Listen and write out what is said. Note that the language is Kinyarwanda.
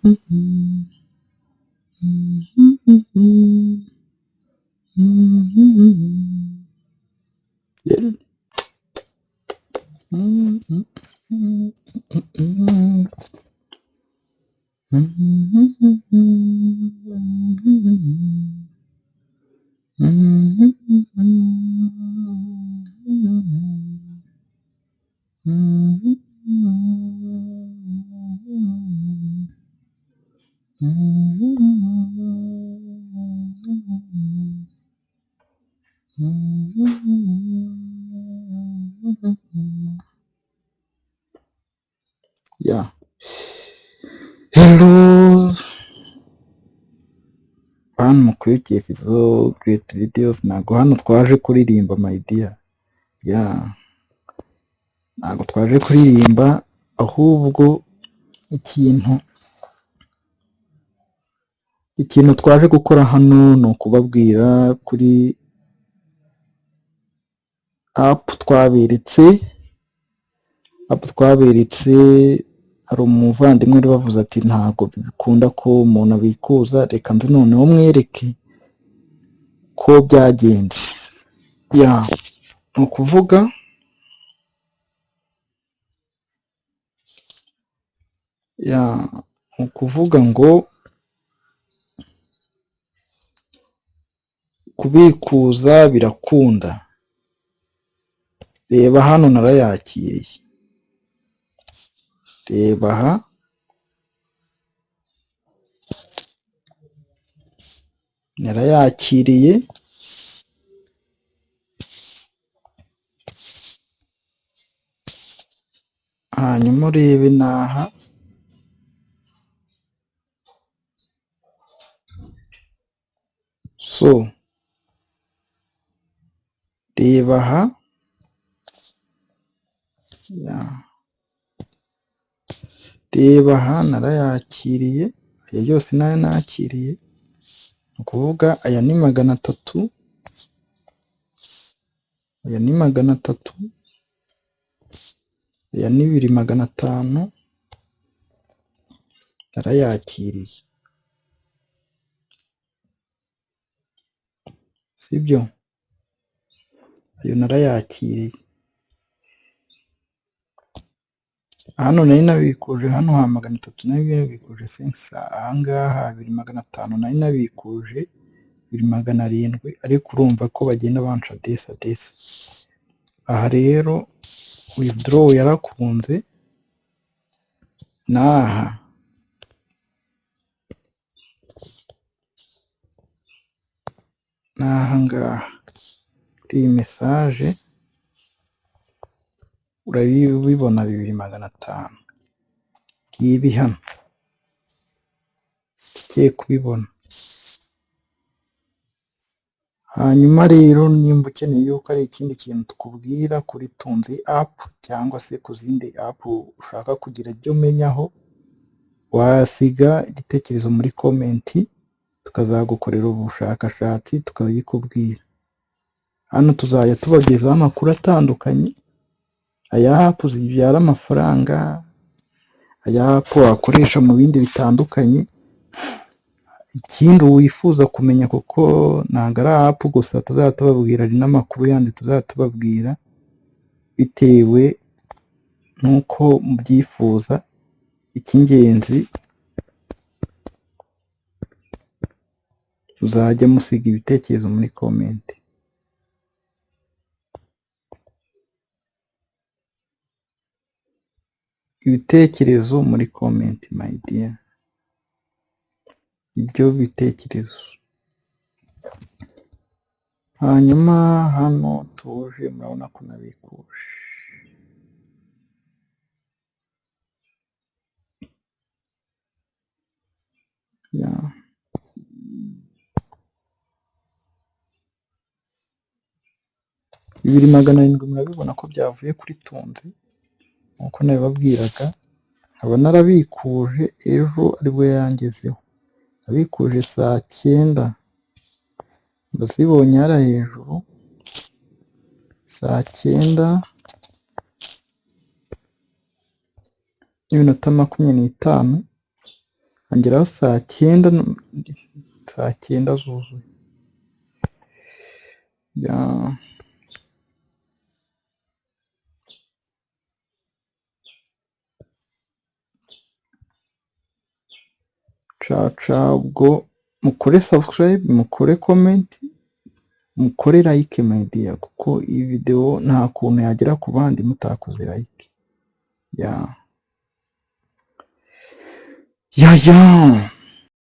Yeah. Hello. Hano mukurikiye Fizo Great Videos, ntago hano twaje kuririmba my dear. Yeah. Ntago twaje kuririmba, ahubwo ikintu twaje gukora hano ni ukubabwira kuri app twaberetse. Hari umuvandimwe wari wavuze ati ntago bikunda ko umuntu abikuza, reka nzi noneho mwereke ko byagenze. Ya, ni ukuvuga ngo kubikuza birakunda. Reba hano narayakiriye. Reba aha. Narayakiriye. Hanyuma urebe naha. So, reba aha. Reba aha narayakiriye. Aya yose nayo nakiriye. Ni ukuvuga aya ni 300. Aya ni 300. Aya ni 2500. Narayakiriye. Sibyo? Ayo narayakiriye. Hano nari nabikuje, hano ha 300 nari nabikuje sensa. Ahangaha 2500 nari nabikuje 2700, ariko urumva ko bagenda banca desa. Aha rero withdraw yarakunze. Naha ngaha iyi message urabibona 2500. Ngibi hano tugiye kubibona. Hanyuma rero nimba ukeneye yuko ari ikindi kintu tukubwira kuri Tunzi app cyangwa se ku zindi app ushaka kugira ibyo umenyaho, wasiga igitekerezo muri comment, tukazagukorera ubushakashatsi tukabikubwira. Hano tuzajya tubagezaho amakuru atandukanye, aya app zibyara amafaranga, aya app wakoresha mu bindi bitandukanye. Ikindi wifuza kumenya, kuko ntago ari app gusa tuzajya tubabwira, ari n'amakuru yandi tuzajya tubabwira bitewe nuko mubyifuza. Icy'ingenzi uzajya musiga ibitekerezo muri comment. Ibitekerezo muri comment my dear. Ibyo bitekerezo. Hanyuma hano tuje murabona ko nabikuje. Yeah. 2700 murabibona ko byavuye kuri Tunzi nkuko nabibabwiraga. Nkaba narabikuje ejo aribwo yangezeho. Nabikuje saa 9. Mbasibonye hara hejuru saa 9 n'iminota 25. angeraho saa cyenda zuzuye. ubwo mukore subscribe, mukore comment, mukore like my dear, kuko iyi video nta kuntu yagera ku bandi mutakoze like. ya